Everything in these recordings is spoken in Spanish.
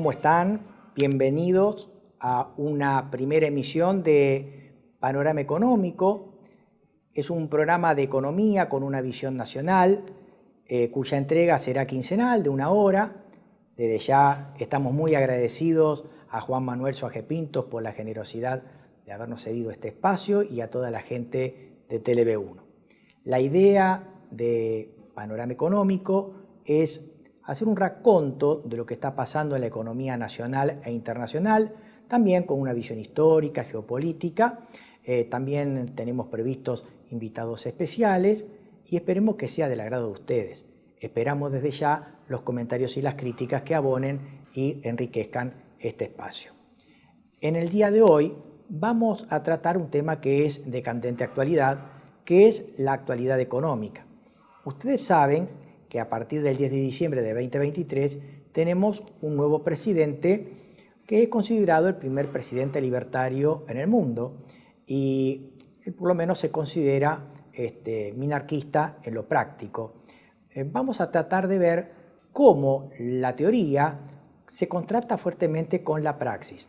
¿Cómo están? Bienvenidos a una primera emisión de Panorama Económico. Es un programa de economía con una visión nacional, cuya entrega será quincenal de 1 hora. Desde ya estamos muy agradecidos a Juan Manuel Suaje Pintos por la generosidad de habernos cedido este espacio y a toda la gente de TLV1. La idea de Panorama Económico es hacer un raconto de lo que está pasando en la economía nacional e internacional, también con una visión histórica, geopolítica. También tenemos previstos invitados especiales y esperemos que sea del agrado de ustedes. Esperamos desde ya los comentarios y las críticas que abonen y enriquezcan este espacio. En el día de hoy vamos a tratar un tema que es de candente actualidad, que es la actualidad económica. Ustedes saben que a partir del 10 de diciembre de 2023 tenemos un nuevo presidente que es considerado el primer presidente libertario en el mundo y él por lo menos se considera minarquista en lo práctico. Vamos a tratar de ver cómo la teoría se contrasta fuertemente con la praxis.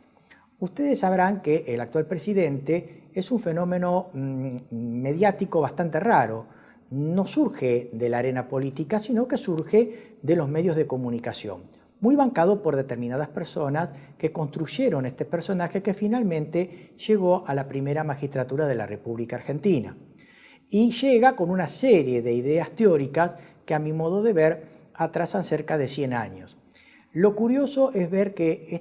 Ustedes sabrán que el actual presidente es un fenómeno mediático bastante raro. No surge de la arena política, sino que surge de los medios de comunicación, muy bancado por determinadas personas que construyeron este personaje que finalmente llegó a la primera magistratura de la República Argentina. Y llega con una serie de ideas teóricas que a mi modo de ver atrasan cerca de 100 años. Lo curioso es ver que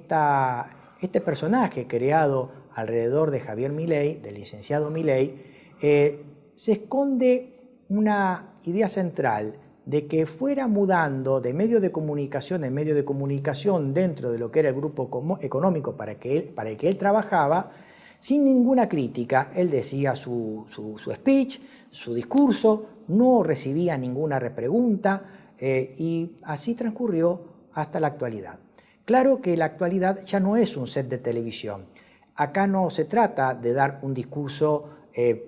este personaje creado alrededor de Javier Milei, del licenciado Milei, se esconde una idea central de que fuera mudando de medio de comunicación en medio de comunicación dentro de lo que era el grupo económico para el que él trabajaba, sin ninguna crítica. Él decía su speech, su discurso, no recibía ninguna repregunta y así transcurrió hasta la actualidad. Claro que la actualidad ya no es un set de televisión. Acá no se trata de dar un discurso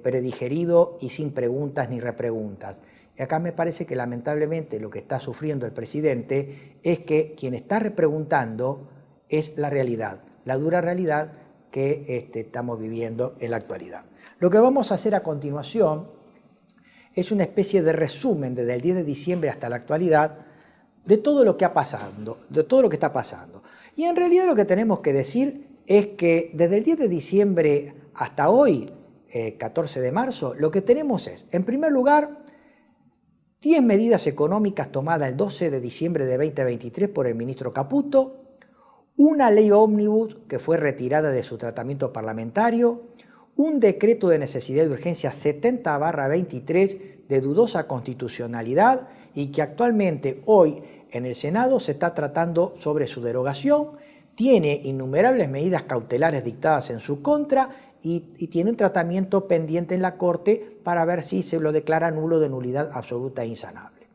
predigerido y sin preguntas ni repreguntas. Y acá me parece que lamentablemente lo que está sufriendo el presidente es que quien está repreguntando es la realidad, la dura realidad que estamos viviendo en la actualidad. Lo que vamos a hacer a continuación es una especie de resumen desde el 10 de diciembre hasta la actualidad de todo lo que ha pasado, de todo lo que está pasando. Y en realidad lo que tenemos que decir es que desde el 10 de diciembre hasta hoy, 14 de marzo, lo que tenemos es, en primer lugar, 10 medidas económicas tomadas el 12 de diciembre de 2023 por el ministro Caputo, una ley ómnibus que fue retirada de su tratamiento parlamentario, un decreto de necesidad de urgencia 70/23 de dudosa constitucionalidad y que actualmente hoy en el Senado se está tratando sobre su derogación, tiene innumerables medidas cautelares dictadas en su contra y tiene un tratamiento pendiente en la Corte para ver si se lo declara nulo de nulidad absoluta e insanable.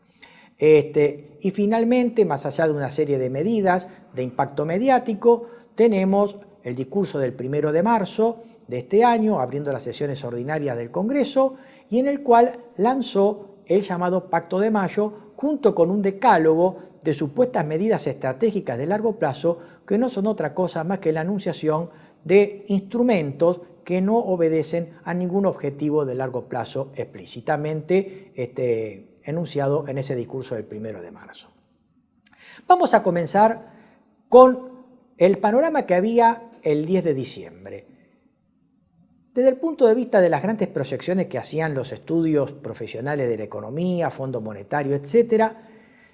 Y finalmente, más allá de una serie de medidas de impacto mediático, tenemos el discurso del 1 de marzo de este año, abriendo las sesiones ordinarias del Congreso, y en el cual lanzó el llamado Pacto de Mayo, junto con un decálogo de supuestas medidas estratégicas de largo plazo que no son otra cosa más que la anunciación de instrumentos que no obedecen a ningún objetivo de largo plazo explícitamente enunciado en ese discurso del 1 de marzo. Vamos a comenzar con el panorama que había el 10 de diciembre. Desde el punto de vista de las grandes proyecciones que hacían los estudios profesionales de la economía, Fondo Monetario, etc.,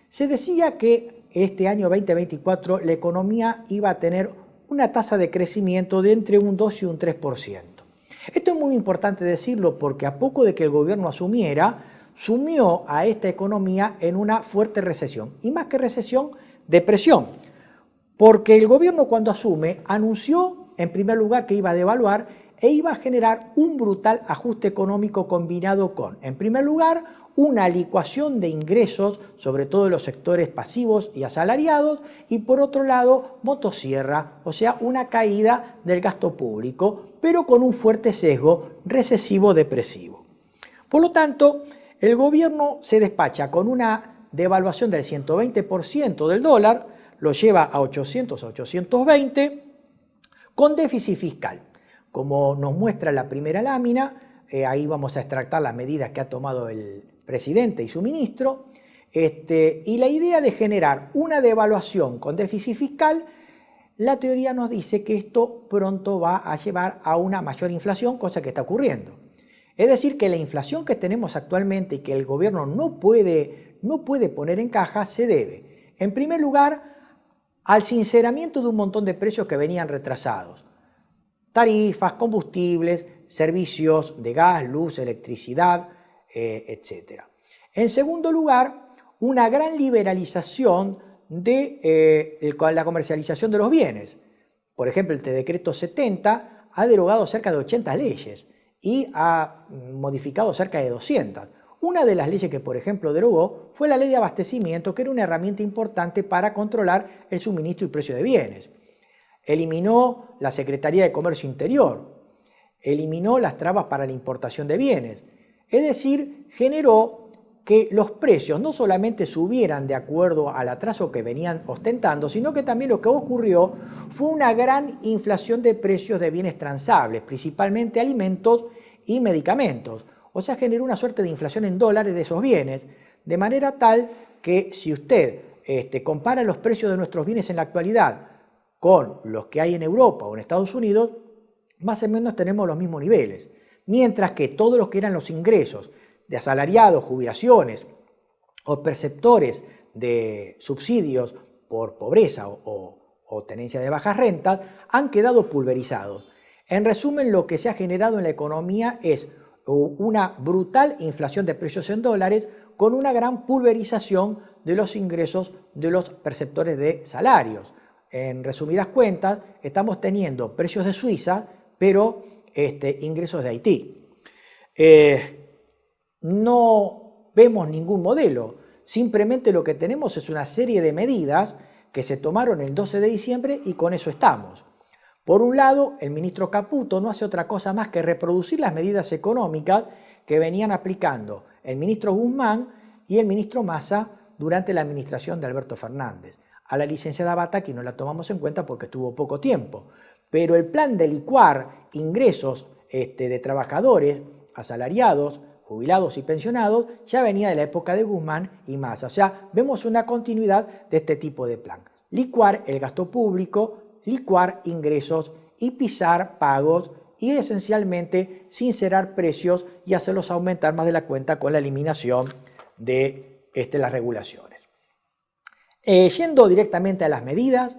se decía que este año 2024 la economía iba a tener una tasa de crecimiento de entre un 2 y un 3%. Esto es muy importante decirlo porque a poco de que el gobierno asumiera, sumió a esta economía en una fuerte recesión. Y más que recesión, depresión. Porque el gobierno cuando asume anunció en primer lugar que iba a devaluar e iba a generar un brutal ajuste económico combinado con, en primer lugar, una licuación de ingresos, sobre todo en los sectores pasivos y asalariados, y por otro lado, motosierra, o sea, una caída del gasto público, pero con un fuerte sesgo recesivo-depresivo. Por lo tanto, el gobierno se despacha con una devaluación del 120% del dólar, lo lleva a 800 a 820 con déficit fiscal. Como nos muestra la primera lámina, ahí vamos a extractar las medidas que ha tomado el presidente y su ministro, y la idea de generar una devaluación con déficit fiscal, la teoría nos dice que esto pronto va a llevar a una mayor inflación, cosa que está ocurriendo. Es decir, que la inflación que tenemos actualmente y que el gobierno no puede poner en caja se debe, en primer lugar, al sinceramiento de un montón de precios que venían retrasados. Tarifas, combustibles, servicios de gas, luz, electricidad, etc. En segundo lugar, una gran liberalización de la comercialización de los bienes. Por ejemplo, el Decreto 70 ha derogado cerca de 80 leyes y ha modificado cerca de 200. Una de las leyes que, por ejemplo, derogó fue la ley de abastecimiento, que era una herramienta importante para controlar el suministro y precio de bienes. Eliminó la Secretaría de Comercio Interior, eliminó las trabas para la importación de bienes. Es decir, generó que los precios no solamente subieran de acuerdo al atraso que venían ostentando, sino que también lo que ocurrió fue una gran inflación de precios de bienes transables, principalmente alimentos y medicamentos. O sea, generó una suerte de inflación en dólares de esos bienes, de manera tal que si usted compara los precios de nuestros bienes en la actualidad con los que hay en Europa o en Estados Unidos, más o menos tenemos los mismos niveles. Mientras que todos los que eran los ingresos de asalariados, jubilaciones o perceptores de subsidios por pobreza o tenencia de bajas rentas han quedado pulverizados. En resumen, lo que se ha generado en la economía es una brutal inflación de precios en dólares con una gran pulverización de los ingresos de los perceptores de salarios. En resumidas cuentas, estamos teniendo precios de Suiza, pero ingresos de Haití. No vemos ningún modelo, simplemente lo que tenemos es una serie de medidas que se tomaron el 12 de diciembre y con eso estamos. Por un lado, el ministro Caputo no hace otra cosa más que reproducir las medidas económicas que venían aplicando el ministro Guzmán y el ministro Massa durante la administración de Alberto Fernández. A la licenciada Bataki no la tomamos en cuenta porque tuvo poco tiempo, pero el plan de licuar ingresos de trabajadores, asalariados, jubilados y pensionados ya venía de la época de Guzmán y Massa. O sea, vemos una continuidad de este tipo de plan. Licuar el gasto público, licuar ingresos y pisar pagos y esencialmente sincerar precios y hacerlos aumentar más de la cuenta con la eliminación de las regulaciones. Yendo directamente a las medidas,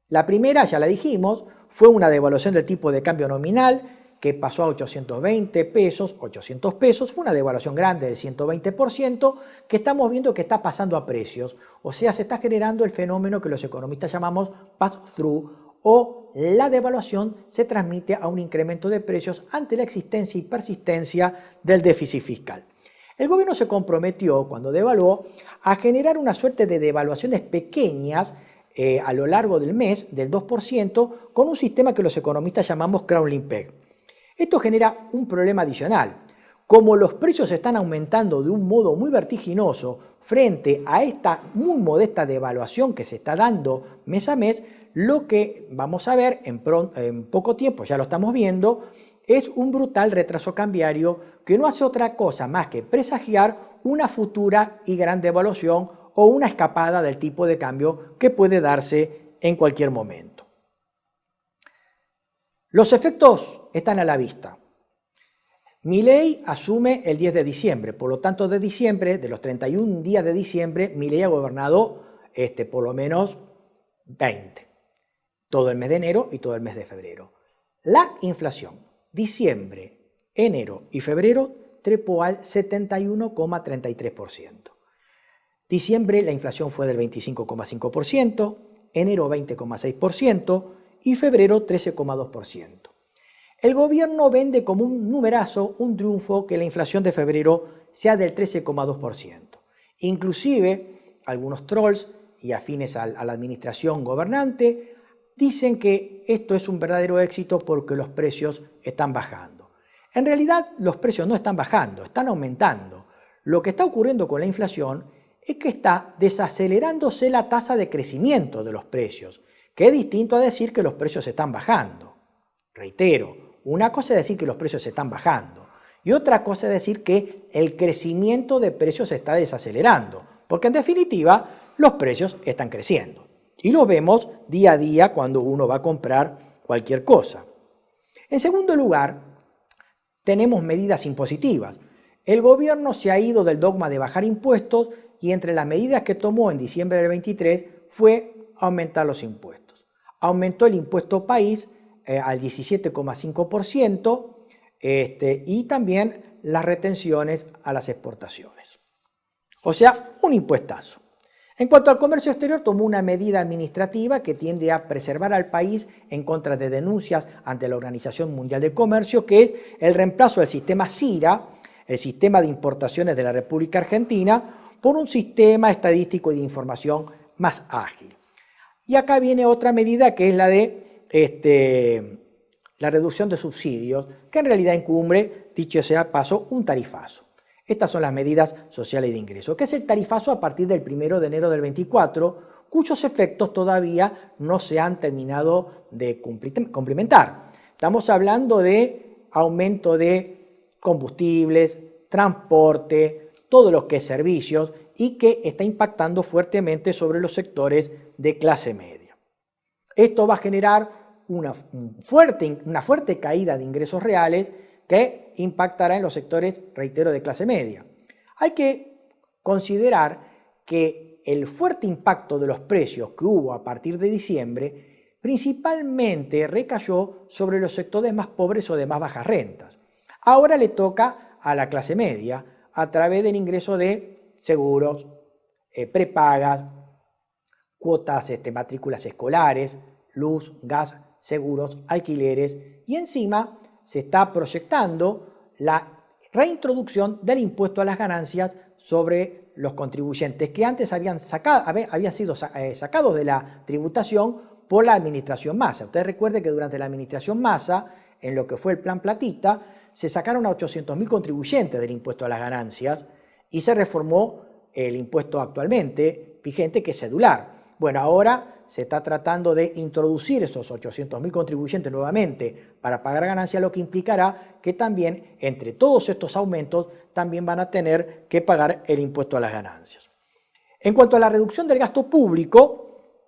la primera, ya la dijimos, fue una devaluación del tipo de cambio nominal que pasó a 820 pesos, 800 pesos, fue una devaluación grande del 120% que estamos viendo que está pasando a precios. O sea, se está generando el fenómeno que los economistas llamamos pass-through, o la devaluación se transmite a un incremento de precios ante la existencia y persistencia del déficit fiscal. El gobierno se comprometió, cuando devaluó, a generar una suerte de devaluaciones pequeñas a lo largo del mes, del 2%, con un sistema que los economistas llamamos crawling peg. Esto genera un problema adicional. Como los precios están aumentando de un modo muy vertiginoso frente a esta muy modesta devaluación que se está dando mes a mes, lo que vamos a ver en poco tiempo, ya lo estamos viendo, es un brutal retraso cambiario que no hace otra cosa más que presagiar una futura y gran devaluación o una escapada del tipo de cambio que puede darse en cualquier momento. Los efectos están a la vista. Milei asume el 10 de diciembre, por lo tanto de diciembre, de los 31 días de diciembre, Milei ha gobernado por lo menos 20, todo el mes de enero y todo el mes de febrero. La inflación, diciembre, enero y febrero, trepó al 71,33%. Diciembre la inflación fue del 25,5%, enero 20,6%, y febrero 13,2%. El gobierno vende como un numerazo, un triunfo, que la inflación de febrero sea del 13,2%. Inclusive, algunos trolls y afines a la administración gobernante dicen que esto es un verdadero éxito porque los precios están bajando. En realidad, los precios no están bajando, están aumentando. Lo que está ocurriendo con la inflación es que está desacelerándose la tasa de crecimiento de los precios, que es distinto a decir que los precios están bajando. Reitero, una cosa es decir que los precios están bajando y otra cosa es decir que el crecimiento de precios se está desacelerando, porque en definitiva los precios están creciendo y lo vemos día a día cuando uno va a comprar cualquier cosa. En segundo lugar, tenemos medidas impositivas. El gobierno se ha ido del dogma de bajar impuestos y entre las medidas que tomó en diciembre del 23 fue aumentar los impuestos. Aumentó el impuesto país al 17,5% y también las retenciones a las exportaciones. O sea, un impuestazo. En cuanto al comercio exterior, tomó una medida administrativa que tiende a preservar al país en contra de denuncias ante la Organización Mundial del Comercio, que es el reemplazo del sistema CIRA, el sistema de importaciones de la República Argentina, por un sistema estadístico y de información más ágil. Y acá viene otra medida que es la de la reducción de subsidios, que en realidad encumbre, dicho sea paso, un tarifazo. Estas son las medidas sociales de ingreso, que es el tarifazo a partir del 1 de enero del 24, cuyos efectos todavía no se han terminado de complementar. Estamos hablando de aumento de combustibles, transporte, todo lo que es servicios y que está impactando fuertemente sobre los sectores de clase media. Esto va a generar una fuerte caída de ingresos reales que impactará en los sectores, reitero, de clase media. Hay que considerar que el fuerte impacto de los precios que hubo a partir de diciembre principalmente recayó sobre los sectores más pobres o de más bajas rentas. Ahora le toca a la clase media a través del ingreso de seguros, prepagas, cuotas, matrículas escolares, luz, gas, seguros, alquileres y encima se está proyectando la reintroducción del impuesto a las ganancias sobre los contribuyentes que antes habían sido sacados de la tributación por la administración Massa. Ustedes recuerden que durante la administración Massa, en lo que fue el plan Platita, se sacaron a 800.000 contribuyentes del impuesto a las ganancias y se reformó el impuesto actualmente vigente, que es cedular. Bueno, ahora se está tratando de introducir esos 800.000 contribuyentes nuevamente para pagar ganancias, lo que implicará que también, entre todos estos aumentos, también van a tener que pagar el impuesto a las ganancias. En cuanto a la reducción del gasto público,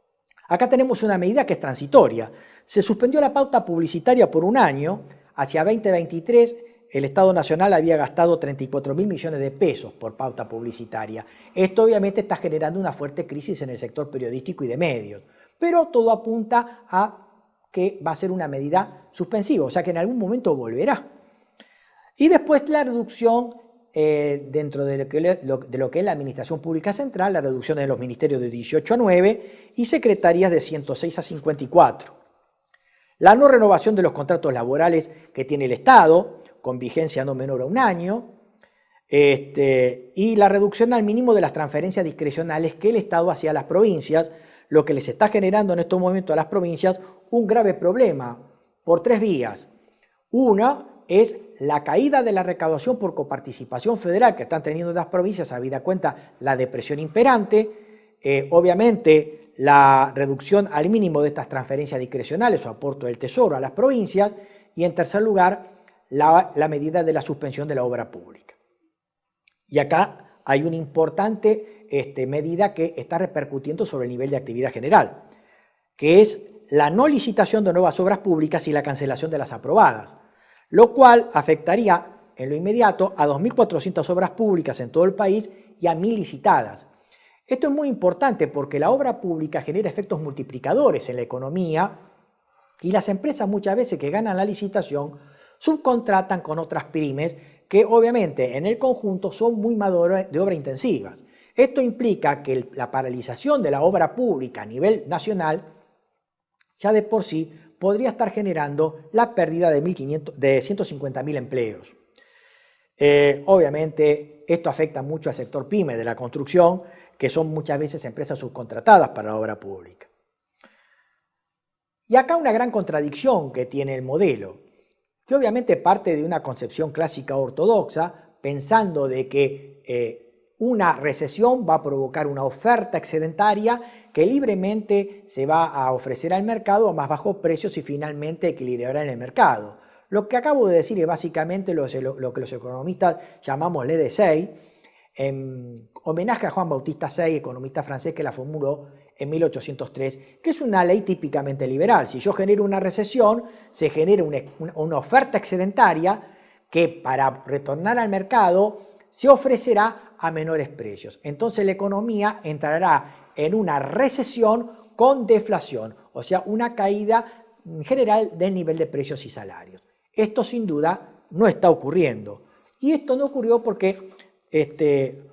acá tenemos una medida que es transitoria. Se suspendió la pauta publicitaria por un año. Hacia 2023, el Estado Nacional había gastado 34.000 millones de pesos por pauta publicitaria. Esto obviamente está generando una fuerte crisis en el sector periodístico y de medios, pero todo apunta a que va a ser una medida suspensiva, o sea que en algún momento volverá. Y después la reducción dentro de lo que es la Administración Pública Central, la reducción de los ministerios de 18 a 9 y secretarías de 106 a 54. La no renovación de los contratos laborales que tiene el Estado, con vigencia no menor a un año, y la reducción al mínimo de las transferencias discrecionales que el Estado hacía a las provincias, lo que les está generando en estos momentos a las provincias un grave problema por tres vías. Una es la caída de la recaudación por coparticipación federal que están teniendo las provincias, habida cuenta la depresión imperante, obviamente la reducción al mínimo de estas transferencias discrecionales o aporto del Tesoro a las provincias, y en tercer lugar, la medida de la suspensión de la obra pública. Y acá hay una importante medida que está repercutiendo sobre el nivel de actividad general, que es la no licitación de nuevas obras públicas y la cancelación de las aprobadas, lo cual afectaría en lo inmediato a 2.400 obras públicas en todo el país y a 1.000 licitadas. Esto es muy importante porque la obra pública genera efectos multiplicadores en la economía y las empresas muchas veces que ganan la licitación subcontratan con otras pymes que obviamente en el conjunto son muy de obra intensivas. Esto implica que la paralización de la obra pública a nivel nacional ya de por sí podría estar generando la pérdida de 150.000 empleos. Obviamente esto afecta mucho al sector pyme de la construcción, que son muchas veces empresas subcontratadas para la obra pública. Y acá una gran contradicción que tiene el modelo, que obviamente parte de una concepción clásica ortodoxa, pensando de que una recesión va a provocar una oferta excedentaria que libremente se va a ofrecer al mercado a más bajos precios y finalmente equilibrará en el mercado. Lo que acabo de decir es básicamente lo que los economistas llamamos ley de Say, en homenaje a Juan Bautista Say, economista francés que la formuló en 1803, que es una ley típicamente liberal. Si yo genero una recesión, se genera una oferta excedentaria que para retornar al mercado se ofrecerá a menores precios. Entonces la economía entrará en una recesión con deflación, o sea, una caída general del nivel de precios y salarios. Esto sin duda no está ocurriendo. Y esto no ocurrió porque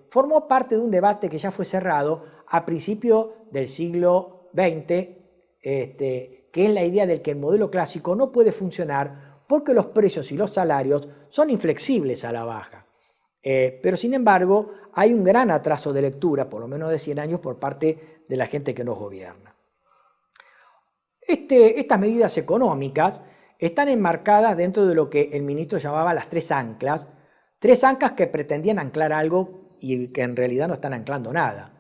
formó parte de un debate que ya fue cerrado a principios del siglo XX, que es la idea de que el modelo clásico no puede funcionar porque los precios y los salarios son inflexibles a la baja. Pero sin embargo, hay un gran atraso de lectura, por lo menos de 100 años, por parte de la gente que nos gobierna. Estas medidas económicas están enmarcadas dentro de lo que el ministro llamaba las tres anclas que pretendían anclar algo y que en realidad no están anclando nada.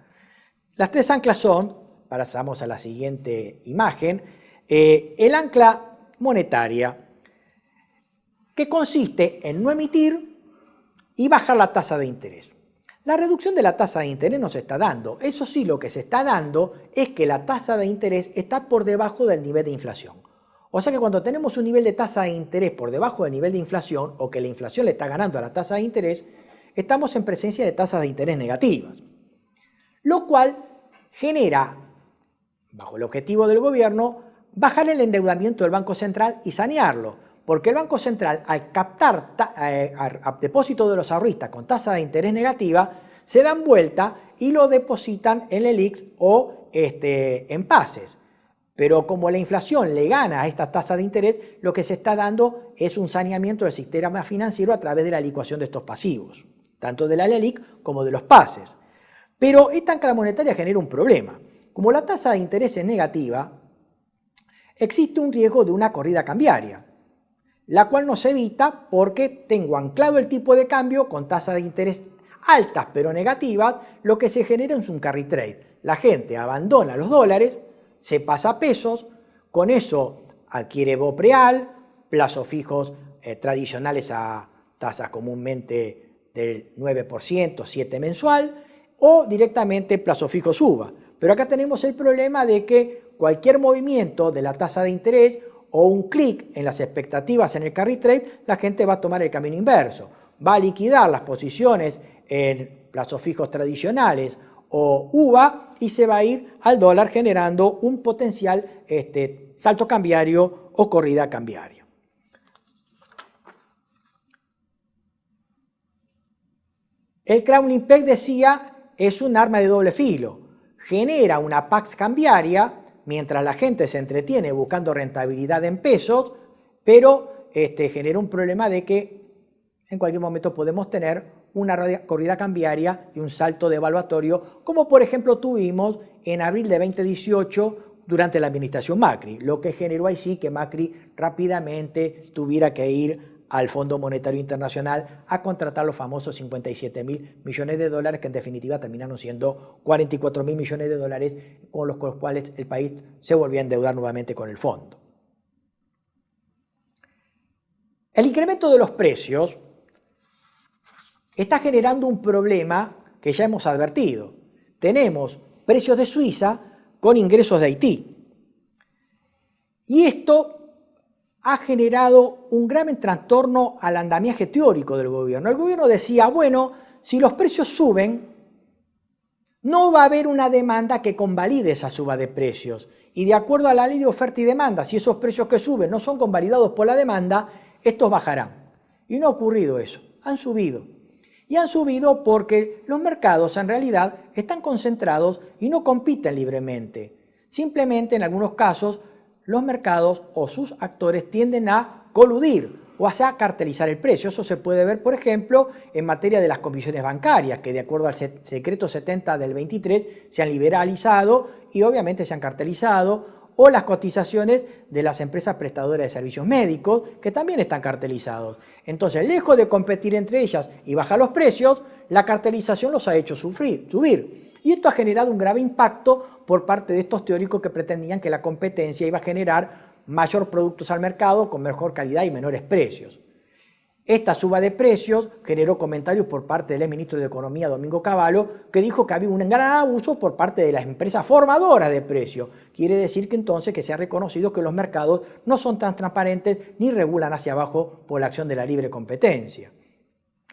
Las tres anclas son, pasamos a la siguiente imagen, el ancla monetaria, que consiste en no emitir y bajar la tasa de interés. La reducción de la tasa de interés no se está dando. Eso sí, lo que se está dando es que la tasa de interés está por debajo del nivel de inflación. O sea que cuando tenemos un nivel de tasa de interés por debajo del nivel de inflación, o que la inflación le está ganando a la tasa de interés, estamos en presencia de tasas de interés negativas. Lo cual genera, bajo el objetivo del gobierno, bajar el endeudamiento del Banco Central y sanearlo. Porque el Banco Central, al captar a depósito de los ahorristas con tasa de interés negativa, se dan vuelta y lo depositan en el LELIQs o en PASES. Pero como la inflación le gana a estas tasas de interés, lo que se está dando es un saneamiento del sistema financiero a través de la licuación de estos pasivos, tanto de la LELIQ como de los PASES. Pero esta ancla monetaria genera un problema. Como la tasa de interés es negativa, existe un riesgo de una corrida cambiaria, la cual no se evita porque tengo anclado el tipo de cambio con tasas de interés altas pero negativas, lo que se genera es un carry trade. La gente abandona los dólares, se pasa a pesos, con eso adquiere BOP real, plazos fijos tradicionales a tasas comúnmente del 9%, 7% mensual, o directamente plazo fijo suba. Pero acá tenemos el problema de que cualquier movimiento de la tasa de interés o un clic en las expectativas en el carry trade, la gente va a tomar el camino inverso. Va a liquidar las posiciones en plazos fijos tradicionales o UVA y se va a ir al dólar generando un potencial salto cambiario o corrida cambiaria. El crowning peg, decía, es un arma de doble filo. Genera una pax cambiaria mientras la gente se entretiene buscando rentabilidad en pesos, pero genera un problema de que en cualquier momento podemos tener una corrida cambiaria y un salto devaluatorio, como por ejemplo tuvimos en abril de 2018 durante la administración Macri, lo que generó ahí sí que Macri rápidamente tuviera que ir al Fondo Monetario Internacional a contratar los famosos 57.000 millones de dólares, que en definitiva terminaron siendo 44.000 millones de dólares, con los cuales el país se volvió a endeudar nuevamente con el fondo. El incremento de los precios está generando un problema que ya hemos advertido. Tenemos precios de Suiza con ingresos de Haití. Y esto ha generado un gran trastorno al andamiaje teórico del gobierno. El gobierno decía, bueno, si los precios suben, no va a haber una demanda que convalide esa suba de precios. Y de acuerdo a la ley de oferta y demanda, si esos precios que suben no son convalidados por la demanda, estos bajarán. Y no ha ocurrido eso, han subido. Y han subido porque los mercados en realidad están concentrados y no compiten libremente. Simplemente en algunos casos los mercados o sus actores tienden a coludir o a cartelizar el precio. Eso se puede ver, por ejemplo, en materia de las comisiones bancarias, que de acuerdo al Decreto 70 del 23 se han liberalizado y obviamente se han cartelizado, o las cotizaciones de las empresas prestadoras de servicios médicos, que también están cartelizados. Entonces, lejos de competir entre ellas y bajar los precios, la cartelización los ha hecho subir. Y esto ha generado un grave impacto por parte de estos teóricos que pretendían que la competencia iba a generar mayor productos al mercado con mejor calidad y menores precios. Esta suba de precios generó comentarios por parte del ministro de Economía, Domingo Cavallo, que dijo que había un gran abuso por parte de las empresas formadoras de precios. Quiere decir que entonces que se ha reconocido que los mercados no son tan transparentes ni regulan hacia abajo por la acción de la libre competencia.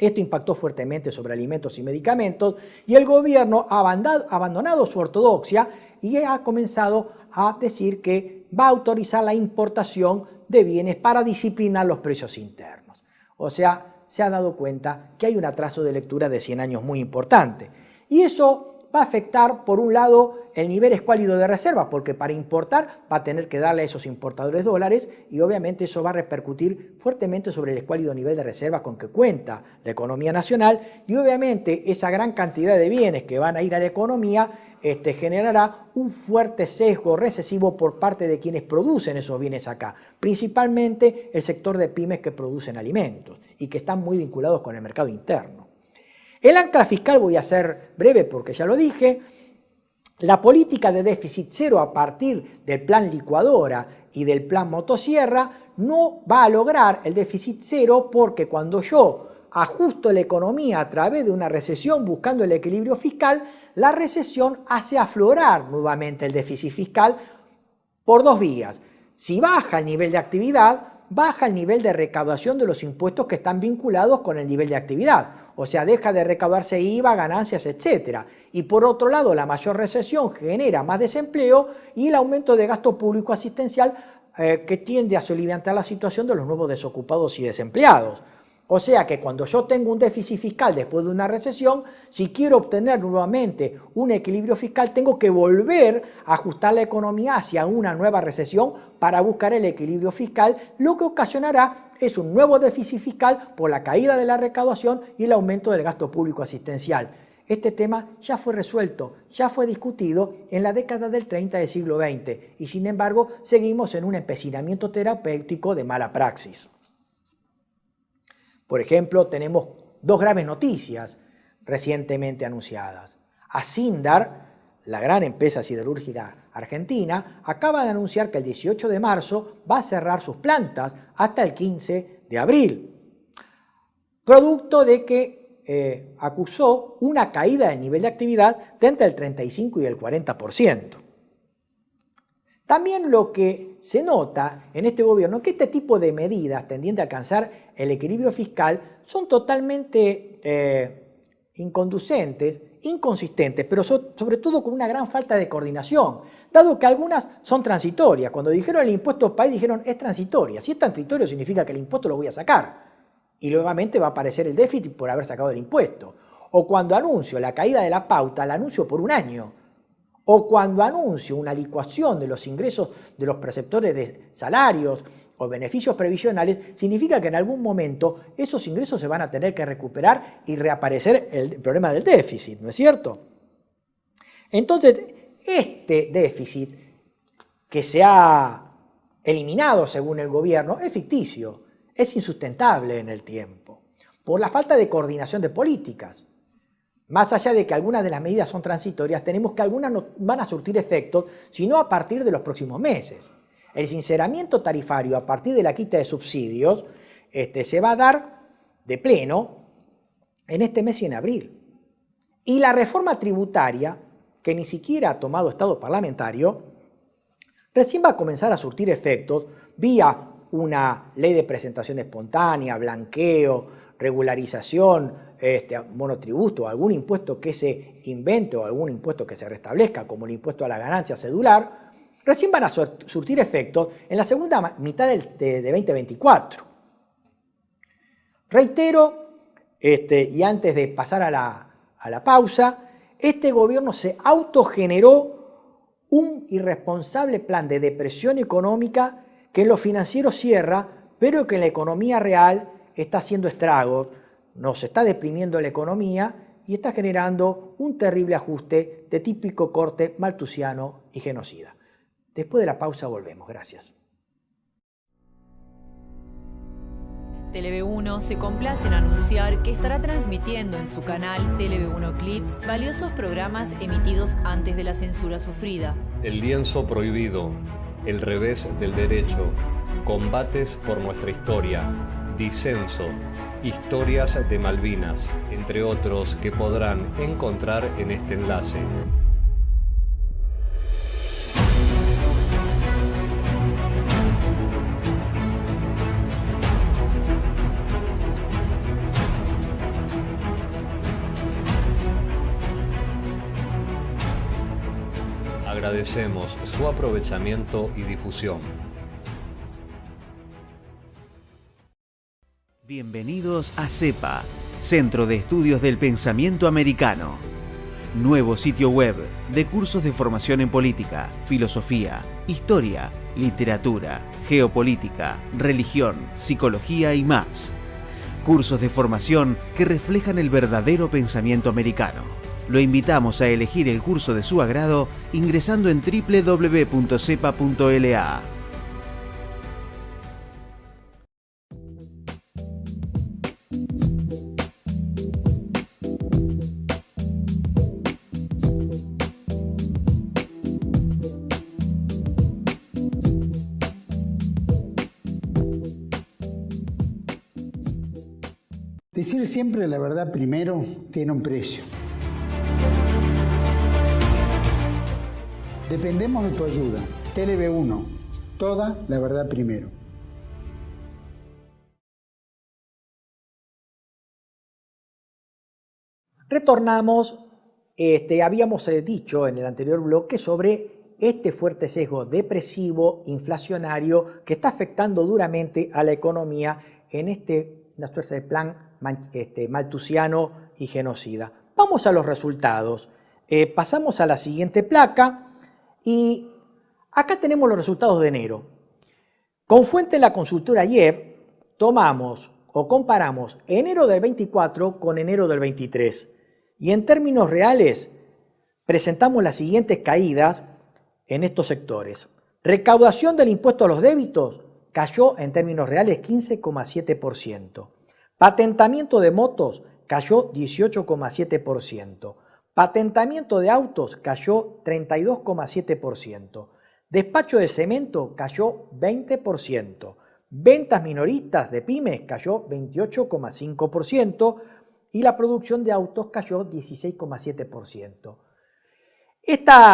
Esto impactó fuertemente sobre alimentos y medicamentos y el gobierno ha abandonado su ortodoxia y ha comenzado a decir que va a autorizar la importación de bienes para disciplinar los precios internos. O sea, se ha dado cuenta que hay un atraso de lectura de 100 años muy importante. Y eso va a afectar, por un lado, el nivel escuálido de reserva, porque para importar va a tener que darle a esos importadores dólares y obviamente eso va a repercutir fuertemente sobre el escuálido nivel de reserva con que cuenta la economía nacional y obviamente esa gran cantidad de bienes que van a ir a la economía generará un fuerte sesgo recesivo por parte de quienes producen esos bienes acá, principalmente el sector de pymes que producen alimentos y que están muy vinculados con el mercado interno. El ancla fiscal, voy a ser breve porque ya lo dije, la política de déficit cero a partir del plan licuadora y del plan motosierra no va a lograr el déficit cero porque cuando yo ajusto la economía a través de una recesión buscando el equilibrio fiscal, la recesión hace aflorar nuevamente el déficit fiscal por dos vías. Si baja el nivel de actividad, baja el nivel de recaudación de los impuestos que están vinculados con el nivel de actividad. O sea, deja de recaudarse IVA, ganancias, etc. Y por otro lado, la mayor recesión genera más desempleo y el aumento de gasto público asistencial que tiende a soliviantar la situación de los nuevos desocupados y desempleados. O sea que cuando yo tengo un déficit fiscal después de una recesión, si quiero obtener nuevamente un equilibrio fiscal, tengo que volver a ajustar la economía hacia una nueva recesión para buscar el equilibrio fiscal, lo que ocasionará es un nuevo déficit fiscal por la caída de la recaudación y el aumento del gasto público asistencial. Este tema ya fue resuelto, ya fue discutido en la década del 30 del siglo XX y sin embargo seguimos en un empecinamiento terapéutico de mala praxis. Por ejemplo, tenemos dos graves noticias recientemente anunciadas. Asindar, la gran empresa siderúrgica argentina, acaba de anunciar que el 18 de marzo va a cerrar sus plantas hasta el 15 de abril, producto de que acusó una caída del nivel de actividad de entre el 35 y el 40%. También lo que se nota en este gobierno es que este tipo de medidas tendientes a alcanzar el equilibrio fiscal son totalmente inconducentes, inconsistentes, pero sobre todo con una gran falta de coordinación, dado que algunas son transitorias. Cuando dijeron el impuesto país dijeron es transitoria. Si es transitorio significa que el impuesto lo voy a sacar y nuevamente va a aparecer el déficit por haber sacado el impuesto. O cuando anuncio la caída de la pauta, la anuncio por un año. O cuando anuncio una licuación de los ingresos de los perceptores de salarios o beneficios previsionales, significa que en algún momento esos ingresos se van a tener que recuperar y reaparecer el problema del déficit, ¿no es cierto? Entonces, este déficit que se ha eliminado según el gobierno es ficticio, es insustentable en el tiempo, por la falta de coordinación de políticas. Más allá de que algunas de las medidas son transitorias, tenemos que algunas no van a surtir efectos, sino a partir de los próximos meses. El sinceramiento tarifario a partir de la quita de subsidios se va a dar de pleno en este mes y en abril. Y la reforma tributaria, que ni siquiera ha tomado estado parlamentario, recién va a comenzar a surtir efectos vía una ley de presentación espontánea, blanqueo, regularización, monotributo, algún impuesto que se invente o algún impuesto que se restablezca, como el impuesto a la ganancia cedular, recién van a surtir efectos en la segunda mitad de 2024. Reitero, y antes de pasar a la pausa, este gobierno se autogeneró un irresponsable plan de depresión económica que en lo financiero cierra, pero que en la economía real está haciendo estragos, nos está deprimiendo la economía y está generando un terrible ajuste de típico corte maltusiano y genocida. Después de la pausa volvemos. Gracias. Tele-V1 se complace en anunciar que estará transmitiendo en su canal Tele-V1 Clips valiosos programas emitidos antes de la censura sufrida. El lienzo prohibido, El revés del derecho, Combates por nuestra historia, Disenso, Historias de Malvinas, entre otros que podrán encontrar en este enlace. Agradecemos su aprovechamiento y difusión. Bienvenidos a CEPA, Centro de Estudios del Pensamiento Americano. Nuevo sitio web de cursos de formación en política, filosofía, historia, literatura, geopolítica, religión, psicología y más. Cursos de formación que reflejan el verdadero pensamiento americano. Lo invitamos a elegir el curso de su agrado ingresando en www.cepa.la. Decir siempre la verdad primero tiene un precio. Dependemos de tu ayuda. Tele-V1, toda la verdad primero. Retornamos, habíamos dicho en el anterior bloque sobre este fuerte sesgo depresivo, inflacionario, que está afectando duramente a la economía en una suerte de plan malthusiano y genocida. Vamos a los resultados. Pasamos a la siguiente placa. Y acá tenemos los resultados de enero. Con fuente en la consultora IEB, tomamos o comparamos enero del 24 con enero del 23. Y en términos reales, presentamos las siguientes caídas en estos sectores. Recaudación del impuesto a los débitos cayó en términos reales 15,7%. Patentamiento de motos cayó 18,7%. Patentamiento de autos cayó 32,7%. Despacho de cemento cayó 20%. Ventas minoristas de pymes cayó 28,5%. Y la producción de autos cayó 16,7%. Estos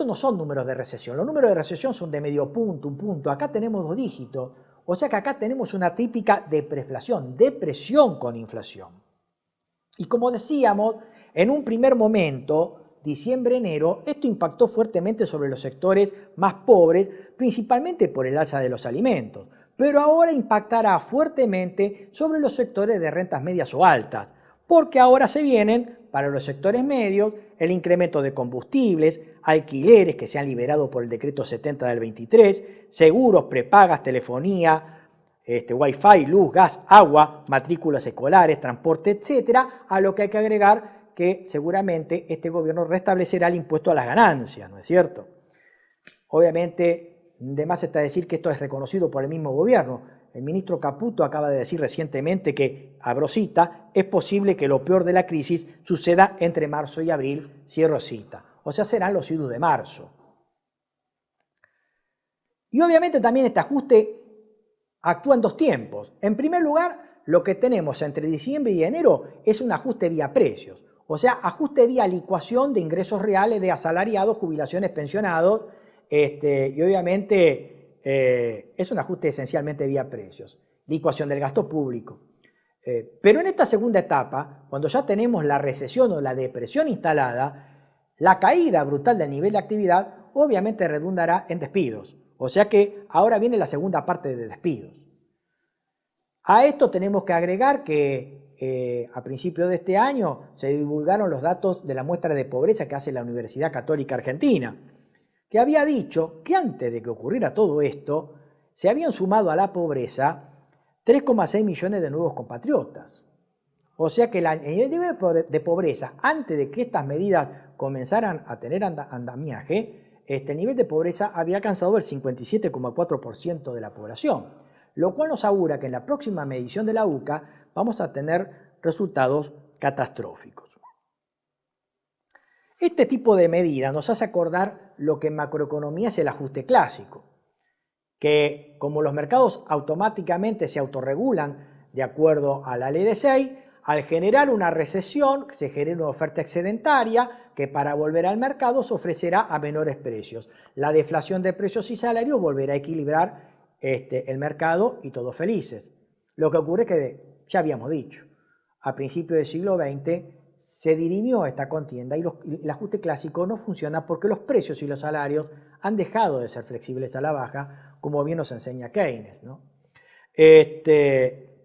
no son números de recesión. Los números de recesión son de medio punto, un punto. Acá tenemos 2 dígitos. O sea que acá tenemos una típica depresión con inflación. Y como decíamos, en un primer momento, diciembre-enero, esto impactó fuertemente sobre los sectores más pobres, principalmente por el alza de los alimentos. Pero ahora impactará fuertemente sobre los sectores de rentas medias o altas, porque ahora se vienen, para los sectores medios, el incremento de combustibles, alquileres que se han liberado por el decreto 70 del 23, seguros, prepagas, telefonía, Wi-Fi, luz, gas, agua, matrículas escolares, transporte, etcétera, a lo que hay que agregar que seguramente este gobierno restablecerá el impuesto a las ganancias, ¿no es cierto? Obviamente, de más está decir que esto es reconocido por el mismo gobierno. El ministro Caputo acaba de decir recientemente que, abro cita, es posible que lo peor de la crisis suceda entre marzo y abril, cierro cita. O sea, serán los IDU de marzo. Y obviamente también este ajuste actúa en 2 tiempos. En primer lugar, lo que tenemos entre diciembre y enero es un ajuste vía precios. O sea, ajuste vía licuación de ingresos reales de asalariados, jubilaciones, pensionados. Y obviamente es un ajuste esencialmente vía precios. Licuación del gasto público. Pero en esta segunda etapa, cuando ya tenemos la recesión o la depresión instalada, la caída brutal del nivel de actividad obviamente redundará en despidos. O sea que ahora viene la segunda parte de despidos. A esto tenemos que agregar que a principios de este año se divulgaron los datos de la muestra de pobreza que hace la Universidad Católica Argentina, que había dicho que antes de que ocurriera todo esto, se habían sumado a la pobreza 3,6 millones de nuevos compatriotas. O sea que el nivel de pobreza, antes de que estas medidas comenzaran a tener andamiaje, el nivel de pobreza había alcanzado el 57,4% de la población, lo cual nos augura que en la próxima medición de la UCA vamos a tener resultados catastróficos. Este tipo de medida nos hace acordar lo que en macroeconomía es el ajuste clásico, que como los mercados automáticamente se autorregulan de acuerdo a la ley de Say, al generar una recesión se genera una oferta excedentaria que para volver al mercado se ofrecerá a menores precios. La deflación de precios y salarios volverá a equilibrar el mercado y todos felices. Lo que ocurre es que, ya habíamos dicho, a principios del siglo XX se dirimió esta contienda y el ajuste clásico no funciona porque los precios y los salarios han dejado de ser flexibles a la baja, como bien nos enseña Keynes, ¿no?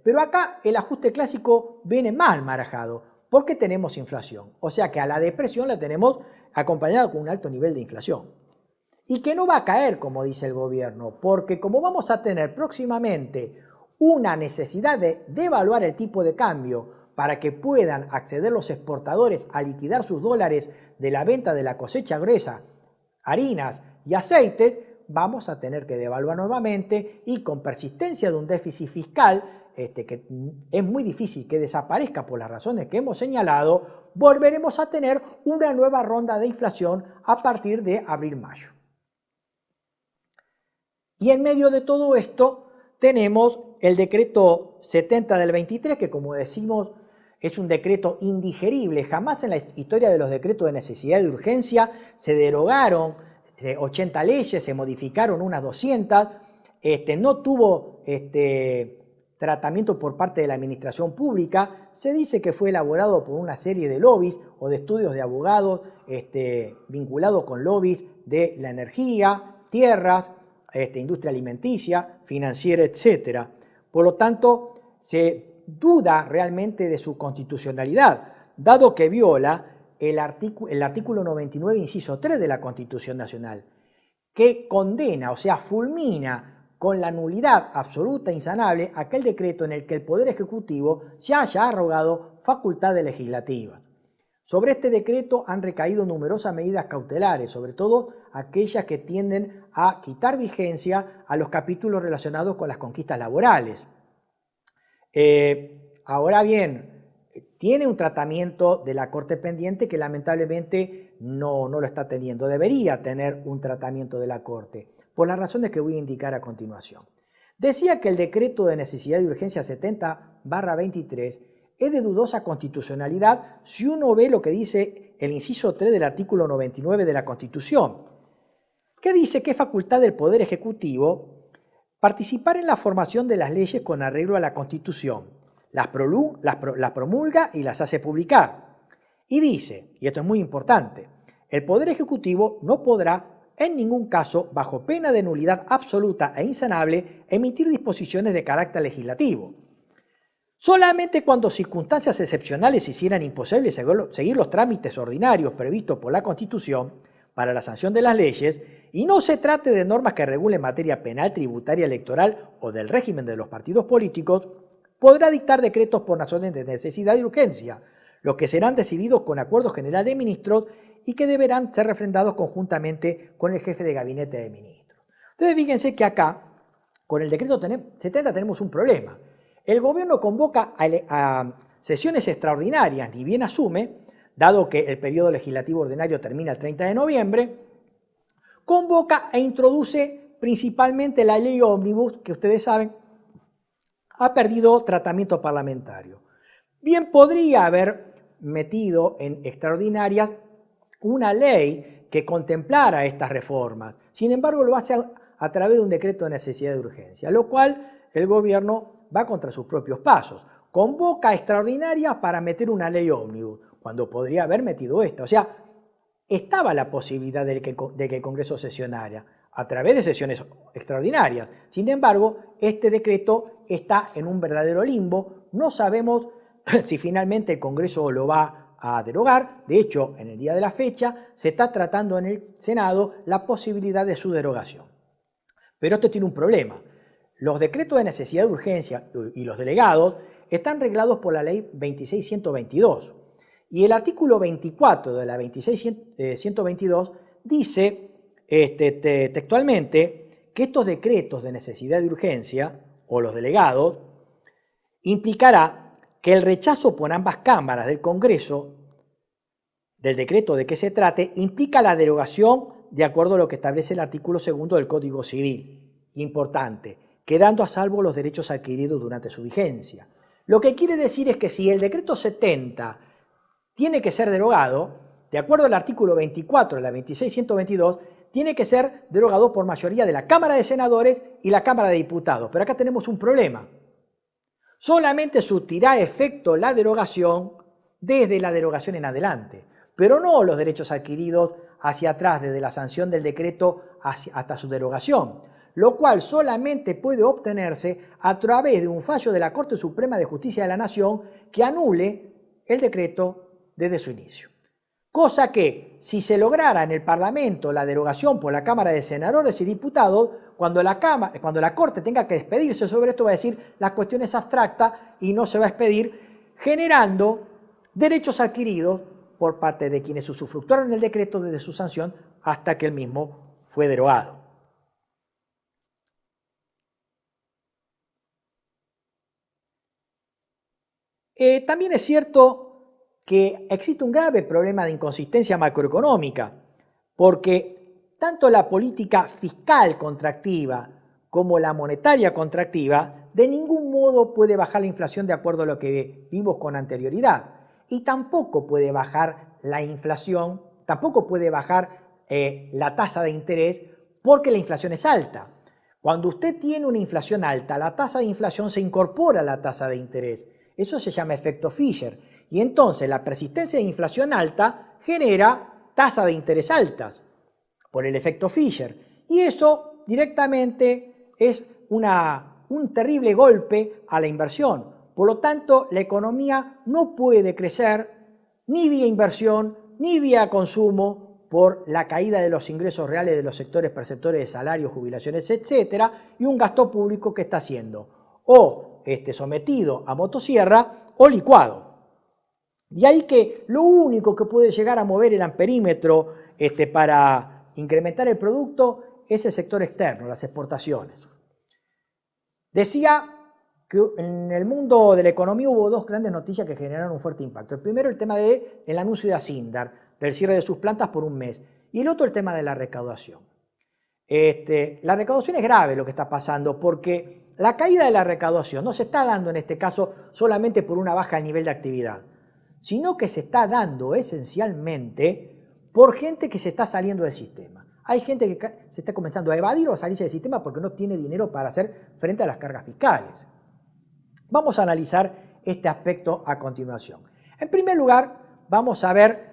Pero acá el ajuste clásico viene mal marajado porque tenemos inflación. O sea que a la depresión la tenemos acompañada con un alto nivel de inflación. Y que no va a caer, como dice el gobierno, porque como vamos a tener próximamente una necesidad de devaluar el tipo de cambio para que puedan acceder los exportadores a liquidar sus dólares de la venta de la cosecha gruesa, harinas y aceites, vamos a tener que devaluar nuevamente y con persistencia de un déficit fiscal que es muy difícil que desaparezca por las razones que hemos señalado, volveremos a tener una nueva ronda de inflación a partir de abril-mayo. Y en medio de todo esto tenemos el decreto 70 del 23, que como decimos es un decreto indigerible. Jamás en la historia de los decretos de necesidad y de urgencia se derogaron 80 leyes, se modificaron unas 200, no tuvo tratamiento por parte de la administración pública. Se dice que fue elaborado por una serie de lobbies o de estudios de abogados vinculados con lobbies de la energía, tierras, industria alimenticia, financiera, etc. Por lo tanto, se duda realmente de su constitucionalidad, dado que viola el artículo 99, inciso 3 de la Constitución Nacional, que condena, o sea, fulmina con la nulidad absoluta e insanable aquel decreto en el que el Poder Ejecutivo se haya arrogado facultades legislativas. Sobre este decreto han recaído numerosas medidas cautelares, sobre todo aquellas que tienden a quitar vigencia a los capítulos relacionados con las conquistas laborales. Ahora bien, tiene un tratamiento de la Corte pendiente que lamentablemente no lo está teniendo. Debería tener un tratamiento de la Corte, por las razones que voy a indicar a continuación. Decía que el decreto de necesidad y urgencia 70/23 es de dudosa constitucionalidad si uno ve lo que dice el inciso 3 del artículo 99 de la Constitución, que dice que es facultad del Poder Ejecutivo participar en la formación de las leyes con arreglo a la Constitución, las promulga y las hace publicar. Y dice, y esto es muy importante, el Poder Ejecutivo no podrá en ningún caso, bajo pena de nulidad absoluta e insanable, emitir disposiciones de carácter legislativo. Solamente cuando circunstancias excepcionales hicieran imposible seguir los trámites ordinarios previstos por la Constitución para la sanción de las leyes, y no se trate de normas que regulen materia penal, tributaria, electoral o del régimen de los partidos políticos, podrá dictar decretos por razones de necesidad y urgencia, los que serán decididos con acuerdo general de ministros y que deberán ser refrendados conjuntamente con el jefe de gabinete de ministros. Entonces fíjense que acá, con el decreto 70 tenemos un problema. El gobierno convoca a sesiones extraordinarias, ni bien asume, dado que el periodo legislativo ordinario termina el 30 de noviembre, convoca e introduce principalmente la ley ómnibus, que ustedes saben, ha perdido tratamiento parlamentario. Bien podría haber metido en extraordinarias una ley que contemplara estas reformas. Sin embargo, lo hace a través de un decreto de necesidad de urgencia, lo cual el gobierno va contra sus propios pasos. Convoca extraordinarias para meter una ley ómnibus, cuando podría haber metido esta. O sea, estaba la posibilidad de que el Congreso sesionara a través de sesiones extraordinarias. Sin embargo, este decreto está en un verdadero limbo. No sabemos si finalmente el Congreso lo va a derogar. De hecho, en el día de la fecha se está tratando en el Senado la posibilidad de su derogación. Pero esto tiene un problema. Los decretos de necesidad de urgencia y los delegados están reglados por la ley 26.122. Y el artículo 24 de la 26.122 dice textualmente que estos decretos de necesidad de urgencia o los delegados, implicará que el rechazo por ambas cámaras del Congreso del decreto de que se trate implica la derogación de acuerdo a lo que establece el artículo 2 del Código Civil. Importante, quedando a salvo los derechos adquiridos durante su vigencia. Lo que quiere decir es que si el decreto 70 tiene que ser derogado, de acuerdo al artículo 24 de la 26.122, tiene que ser derogado por mayoría de la Cámara de Senadores y la Cámara de Diputados. Pero acá tenemos un problema. Solamente surtirá efecto la derogación desde la derogación en adelante, pero no los derechos adquiridos hacia atrás desde la sanción del decreto hasta su derogación, lo cual solamente puede obtenerse a través de un fallo de la Corte Suprema de Justicia de la Nación que anule el decreto desde su inicio. Cosa que, si se lograra en el Parlamento la derogación por la Cámara de Senadores y Diputados, cuando la Corte tenga que expedirse sobre esto va a decir la cuestión es abstracta y no se va a expedir, generando derechos adquiridos por parte de quienes usufructuaron el decreto desde su sanción hasta que el mismo fue derogado. También es cierto que existe un grave problema de inconsistencia macroeconómica, porque tanto la política fiscal contractiva como la monetaria contractiva de ningún modo puede bajar la inflación de acuerdo a lo que vimos con anterioridad. Y tampoco puede bajar la inflación, tampoco puede bajar la tasa de interés porque la inflación es alta. Cuando usted tiene una inflación alta, la tasa de inflación se incorpora a la tasa de interés. Eso se llama efecto Fisher. Y entonces la persistencia de inflación alta genera tasas de interés altas por el efecto Fisher. Y eso directamente es un terrible golpe a la inversión. Por lo tanto, la economía no puede crecer ni vía inversión ni vía consumo por la caída de los ingresos reales de los sectores perceptores de salarios, jubilaciones, etcétera, y un gasto público que está haciendo o sometido a motosierra o licuado. De ahí que lo único que puede llegar a mover el amperímetro para incrementar el producto es el sector externo, las exportaciones. Decía que en el mundo de la economía hubo dos grandes noticias que generaron un fuerte impacto. El primero, el tema del anuncio de Asindar, del cierre de sus plantas por un mes. Y el otro, el tema de la recaudación. La recaudación es grave lo que está pasando porque la caída de la recaudación no se está dando en este caso solamente por una baja al nivel de actividad, sino que se está dando esencialmente por gente que se está saliendo del sistema. Hay gente que se está comenzando a evadir o a salirse del sistema porque no tiene dinero para hacer frente a las cargas fiscales. Vamos a analizar este aspecto a continuación. En primer lugar, vamos a ver,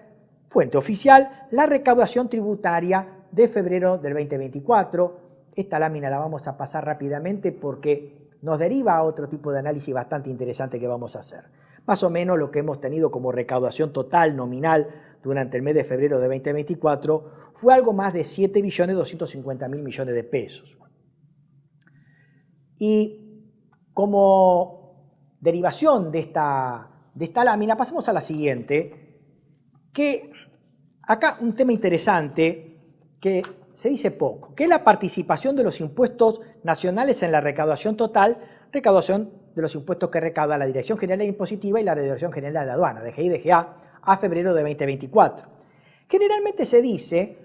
fuente oficial, la recaudación tributaria de febrero del 2024. Esta lámina la vamos a pasar rápidamente porque nos deriva a otro tipo de análisis bastante interesante que vamos a hacer. Más o menos lo que hemos tenido como recaudación total nominal durante el mes de febrero de 2024 fue algo más de 7.250.000 millones de pesos. Y como derivación de esta lámina pasamos a la siguiente, que acá un tema interesante que se dice poco, que es la participación de los impuestos nacionales en la recaudación total, recaudación de los impuestos que recauda la Dirección General Impositiva y la Dirección General de Aduana, DGI y DGA, a febrero de 2024. Generalmente se dice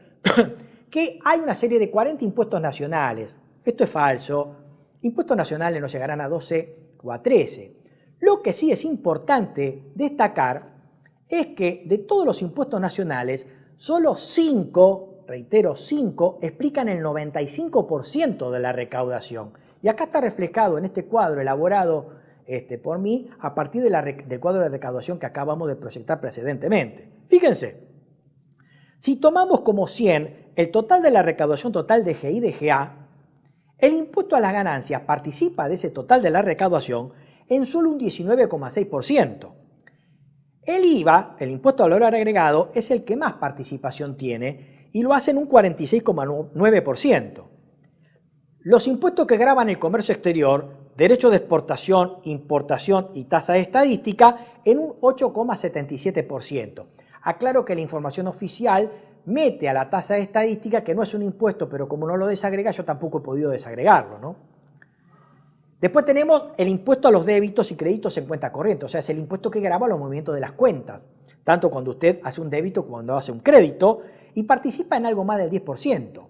que hay una serie de 40 impuestos nacionales. Esto es falso. Impuestos nacionales no llegarán a 12 o a 13. Lo que sí es importante destacar es que de todos los impuestos nacionales, solo 5, reitero, 5, explican el 95% de la recaudación. Y acá está reflejado en este cuadro elaborado por mí a partir del cuadro de recaudación que acabamos de proyectar precedentemente. Fíjense, si tomamos como 100 el total de la recaudación total de GI y de GA, el impuesto a las ganancias participa de ese total de la recaudación en solo un 19,6%. El IVA, el impuesto al valor agregado, es el que más participación tiene y lo hace en un 46,9%. Los impuestos que gravan el comercio exterior, derechos de exportación, importación y tasa estadística en un 8,77%. Aclaro que la información oficial mete a la tasa estadística, que no es un impuesto, pero como no lo desagrega, yo tampoco he podido desagregarlo, ¿no? Después tenemos el impuesto a los débitos y créditos en cuenta corriente, o sea, es el impuesto que grava los movimientos de las cuentas, tanto cuando usted hace un débito como cuando hace un crédito y participa en algo más del 10%.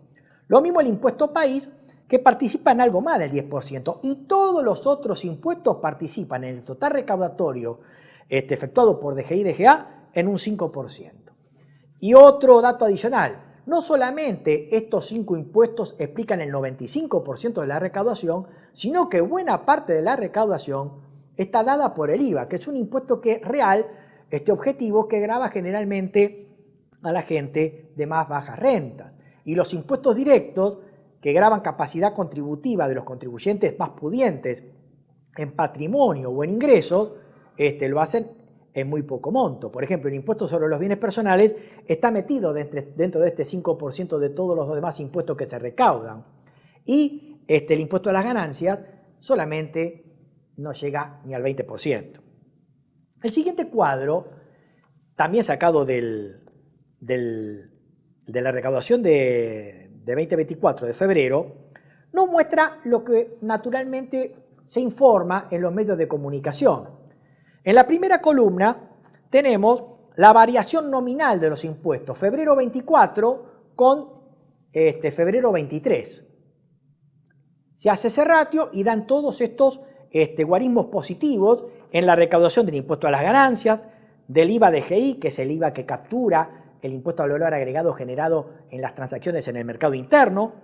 Lo mismo el impuesto país, que participa en algo más del 10%, y todos los otros impuestos participan en el total recaudatorio efectuado por DGI y DGA en un 5%. Y otro dato adicional, no solamente estos 5 impuestos explican el 95% de la recaudación, sino que buena parte de la recaudación está dada por el IVA, que es un impuesto que es real, objetivo, que grava generalmente a la gente de más bajas rentas. Y los impuestos directos, que gravan capacidad contributiva de los contribuyentes más pudientes en patrimonio o en ingresos, lo hacen en muy poco monto. Por ejemplo, el impuesto sobre los bienes personales está metido dentro de este 5% de todos los demás impuestos que se recaudan. Y el impuesto a las ganancias solamente no llega ni al 20%. El siguiente cuadro, también sacado de la recaudación de 2024 de febrero, nos muestra lo que naturalmente se informa en los medios de comunicación. En la primera columna tenemos la variación nominal de los impuestos, febrero 24 con febrero 23. Se hace ese ratio y dan todos estos guarismos positivos en la recaudación del impuesto a las ganancias, del IVA DGI, que es el IVA que captura el impuesto al valor agregado generado en las transacciones en el mercado interno,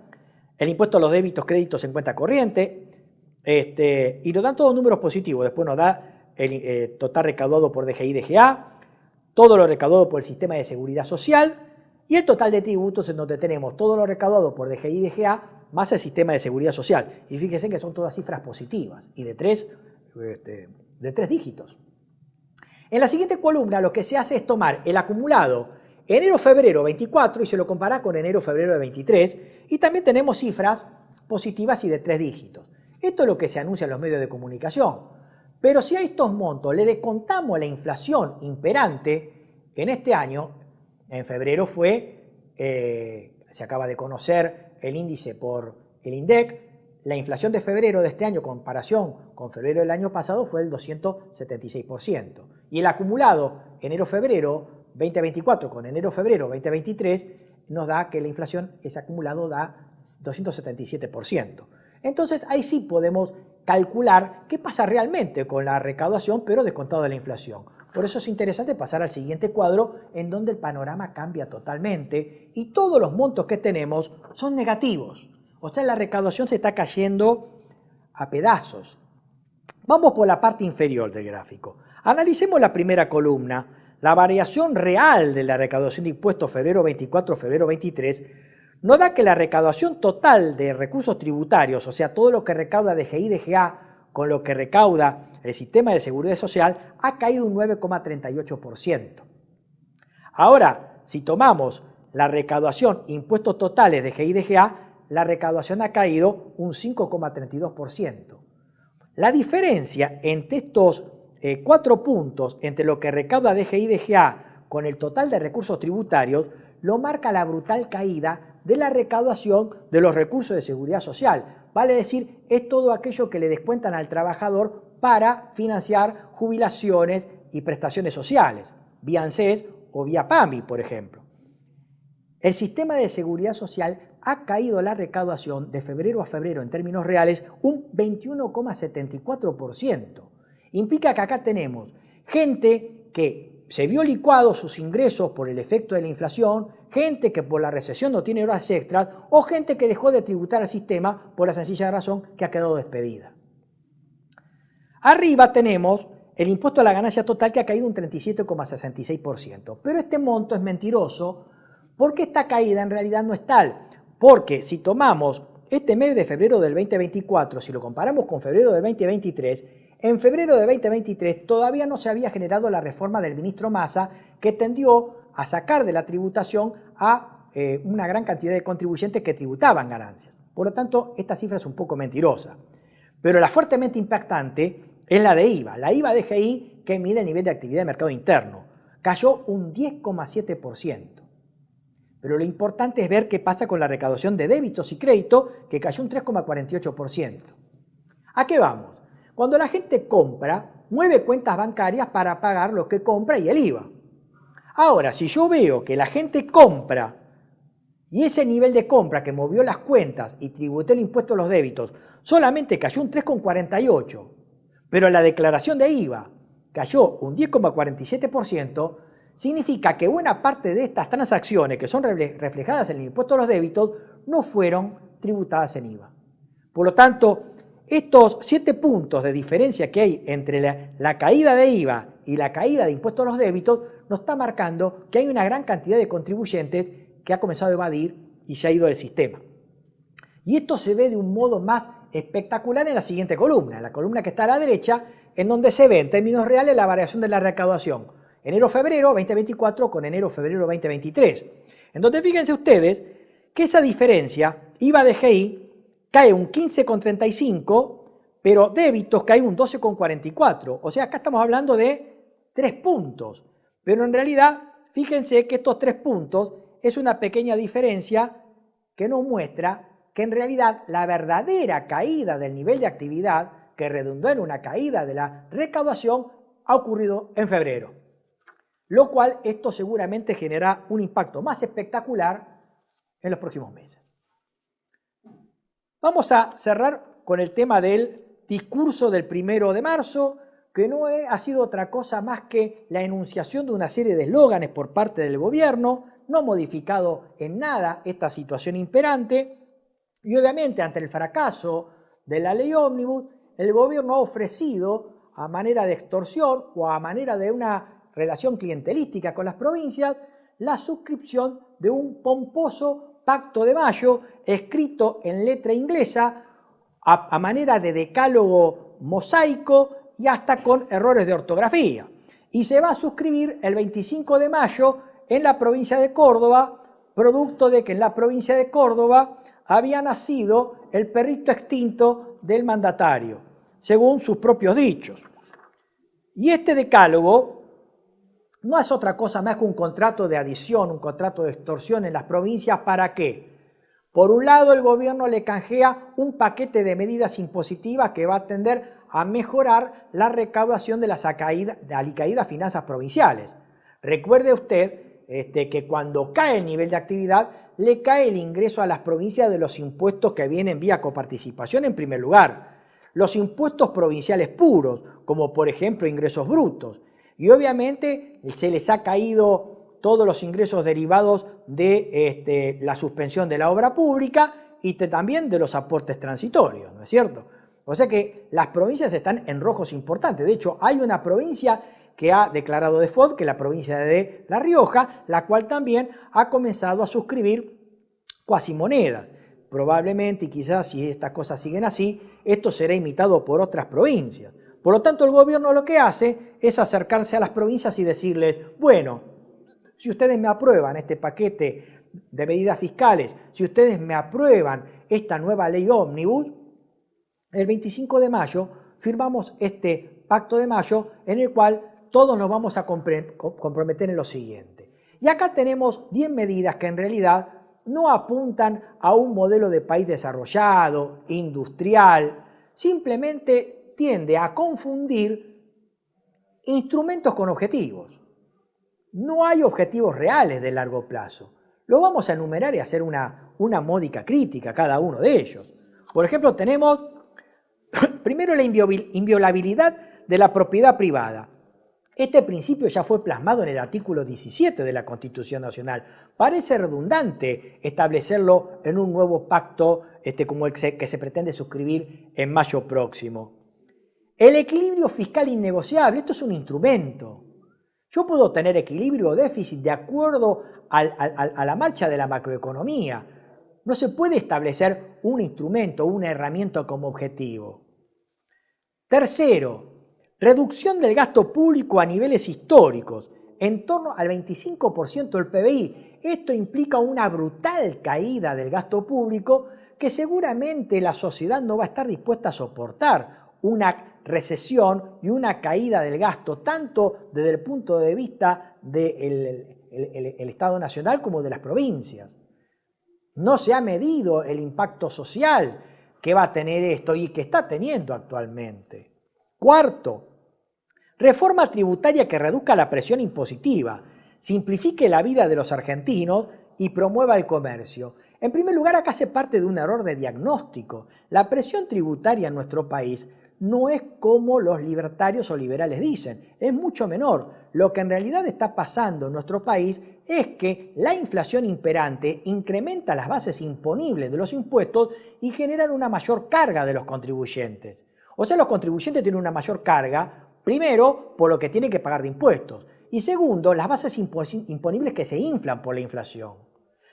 el impuesto a los débitos, créditos en cuenta corriente, y nos dan todos números positivos. Después nos da el total recaudado por DGI y DGA, todo lo recaudado por el sistema de seguridad social y el total de tributos, en donde tenemos todo lo recaudado por DGI y DGA más el sistema de seguridad social. Y fíjense que son todas cifras positivas y de tres dígitos. En la siguiente columna lo que se hace es tomar el acumulado enero-febrero 24 y se lo compara con enero-febrero de 23 y también tenemos cifras positivas y de 3 dígitos. Esto es lo que se anuncia en los medios de comunicación. Pero si a estos montos le descontamos la inflación imperante en este año, en febrero se acaba de conocer el índice por el INDEC, la inflación de febrero de este año en comparación con febrero del año pasado fue del 276%. Y el acumulado enero-febrero 2024 con enero-febrero 2023 nos da que la inflación, ese acumulado da 277%. Entonces ahí sí podemos calcular qué pasa realmente con la recaudación, pero descontado de la inflación. Por eso es interesante pasar al siguiente cuadro, en donde el panorama cambia totalmente y todos los montos que tenemos son negativos. O sea, la recaudación se está cayendo a pedazos. Vamos por la parte inferior del gráfico. Analicemos la primera columna. La variación real de la recaudación de impuestos febrero 24, febrero 23, nos da que la recaudación total de recursos tributarios, o sea, todo lo que recauda DGI y DGA con lo que recauda el sistema de seguridad social, ha caído un 9,38%. Ahora, si tomamos la recaudación impuestos totales de DGI y DGA, la recaudación ha caído un 5,32%. La diferencia entre estos 4 puntos, entre lo que recauda DGI y DGA con el total de recursos tributarios, lo marca la brutal caída de la recaudación de los recursos de seguridad social. Vale decir, es todo aquello que le descuentan al trabajador para financiar jubilaciones y prestaciones sociales, vía ANSES o vía PAMI, por ejemplo. El sistema de seguridad social ha caído la recaudación de febrero a febrero en términos reales un 21,74%. Implica que acá tenemos gente que se vio licuados sus ingresos por el efecto de la inflación, gente que por la recesión no tiene horas extras o gente que dejó de tributar al sistema por la sencilla razón que ha quedado despedida. Arriba tenemos el impuesto a la ganancia total que ha caído un 37,66%. Pero este monto es mentiroso porque esta caída en realidad no es tal. Porque si tomamos este mes de febrero del 2024, si lo comparamos con febrero del 2023, en febrero de 2023 todavía no se había generado la reforma del ministro Massa que tendió a sacar de la tributación a una gran cantidad de contribuyentes que tributaban ganancias. Por lo tanto, esta cifra es un poco mentirosa. Pero la fuertemente impactante es la de IVA. La IVA DGI, que mide el nivel de actividad de mercado interno, cayó un 10,7%. Pero lo importante es ver qué pasa con la recaudación de débitos y créditos, que cayó un 3,48%. ¿A qué vamos? Cuando la gente compra, mueve cuentas bancarias para pagar lo que compra y el IVA. Ahora, si yo veo que la gente compra y ese nivel de compra que movió las cuentas y tributé el impuesto a los débitos solamente cayó un 3,48%, pero la declaración de IVA cayó un 10,47%, significa que buena parte de estas transacciones que son reflejadas en el impuesto a los débitos no fueron tributadas en IVA. Por lo tanto, estos 7 puntos de diferencia que hay entre la caída de IVA y la caída de impuestos a los débitos nos está marcando que hay una gran cantidad de contribuyentes que ha comenzado a evadir y se ha ido del sistema. Y esto se ve de un modo más espectacular en la siguiente columna, la columna que está a la derecha, en donde se ve en términos reales la variación de la recaudación enero-febrero 2024 con enero-febrero 2023. Entonces fíjense ustedes que esa diferencia, IVA-DGI, cae un 15,35, pero débitos cae un 12,44. O sea, acá estamos hablando de 3 puntos. Pero en realidad, fíjense que estos 3 puntos es una pequeña diferencia que nos muestra que en realidad la verdadera caída del nivel de actividad, que redundó en una caída de la recaudación, ha ocurrido en febrero. Lo cual esto seguramente genera un impacto más espectacular en los próximos meses. Vamos a cerrar con el tema del discurso del 1 de marzo, que no ha sido otra cosa más que la enunciación de una serie de eslóganes por parte del gobierno, no ha modificado en nada esta situación imperante, y obviamente ante el fracaso de la ley ómnibus, el gobierno ha ofrecido a manera de extorsión o a manera de una relación clientelística con las provincias, la suscripción de un pomposo Pacto de Mayo escrito en letra inglesa a manera de decálogo mosaico y hasta con errores de ortografía. Y se va a suscribir el 25 de mayo en la provincia de Córdoba, producto de que en la provincia de Córdoba había nacido el perrito extinto del mandatario, según sus propios dichos. Y este decálogo no es otra cosa más que un contrato de adición, un contrato de extorsión en las provincias. ¿Para qué? Por un lado, el gobierno le canjea un paquete de medidas impositivas que va a tender a mejorar la recaudación de las alicaídas finanzas provinciales. Recuerde usted que cuando cae el nivel de actividad, le cae el ingreso a las provincias de los impuestos que vienen vía coparticipación en primer lugar. Los impuestos provinciales puros, como por ejemplo ingresos brutos. Y obviamente se les ha caído todos los ingresos derivados de la suspensión de la obra pública y también de los aportes transitorios, ¿no es cierto? O sea que las provincias están en rojos importantes. De hecho, hay una provincia que ha declarado default, que es la provincia de La Rioja, la cual también ha comenzado a suscribir cuasimonedas. Probablemente, y quizás si estas cosas siguen así, esto será imitado por otras provincias. Por lo tanto, el gobierno lo que hace es acercarse a las provincias y decirles, bueno, si ustedes me aprueban este paquete de medidas fiscales, si ustedes me aprueban esta nueva ley ómnibus, el 25 de mayo firmamos este Pacto de Mayo en el cual todos nos vamos a comprometer en lo siguiente. Y acá tenemos 10 medidas que en realidad no apuntan a un modelo de país desarrollado, industrial, simplemente tiende a confundir instrumentos con objetivos. No hay objetivos reales de largo plazo. Lo vamos a enumerar y hacer una módica crítica a cada uno de ellos. Por ejemplo, tenemos primero la inviolabilidad de la propiedad privada. Este principio ya fue plasmado en el artículo 17 de la Constitución Nacional. Parece redundante establecerlo en un nuevo pacto como el que se pretende suscribir en mayo próximo. El equilibrio fiscal innegociable, esto es un instrumento. Yo puedo tener equilibrio o déficit de acuerdo a la marcha de la macroeconomía. No se puede establecer un instrumento, una herramienta como objetivo. Tercero, reducción del gasto público a niveles históricos, en torno al 25% del PBI. Esto implica una brutal caída del gasto público que seguramente la sociedad no va a estar dispuesta a soportar. Una recesión y una caída del gasto, tanto desde el punto de vista del Estado Nacional como de las provincias. No se ha medido el impacto social. que va a tener esto y que está teniendo actualmente. Cuarto, reforma tributaria que reduzca la presión impositiva, simplifique la vida de los argentinos y promueva el comercio. En primer lugar, acá se parte de un error de diagnóstico. La presión tributaria en nuestro país no es como los libertarios o liberales dicen, es mucho menor. Lo que en realidad está pasando en nuestro país es que la inflación imperante incrementa las bases imponibles de los impuestos y generan una mayor carga de los contribuyentes. O sea, los contribuyentes tienen una mayor carga, primero, por lo que tienen que pagar de impuestos, y segundo, las bases imponibles que se inflan por la inflación.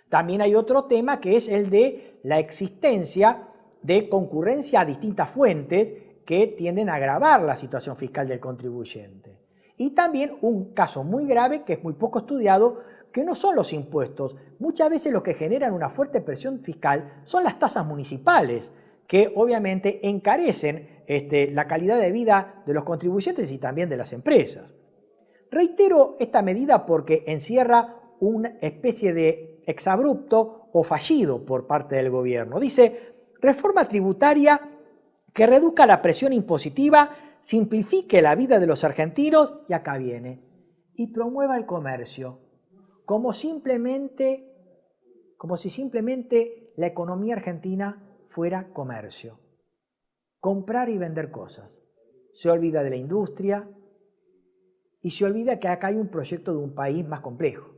También hay otro tema que es el de la existencia de concurrencia a distintas fuentes que tienden a agravar la situación fiscal del contribuyente. Y también un caso muy grave que es muy poco estudiado, que no son los impuestos. Muchas veces lo que generan una fuerte presión fiscal son las tasas municipales, que obviamente encarecen la calidad de vida de los contribuyentes y también de las empresas. Reitero esta medida porque encierra una especie de exabrupto o fallido por parte del gobierno. Dice, reforma tributaria que reduzca la presión impositiva, simplifique la vida de los argentinos, y acá viene, y promueva el comercio, como si simplemente la economía argentina fuera comercio. Comprar y vender cosas. Se olvida de la industria y se olvida que acá hay un proyecto de un país más complejo.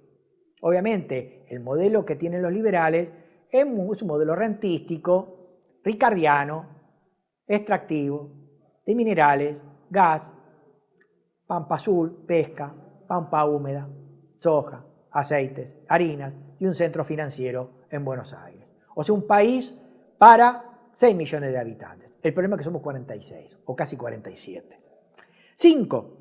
Obviamente, el modelo que tienen los liberales es un modelo rentístico, ricardiano, extractivo, de minerales, gas, pampa azul, pesca, pampa húmeda, soja, aceites, harinas y un centro financiero en Buenos Aires. O sea, un país para 6 millones de habitantes. El problema es que somos 46 o casi 47. 5.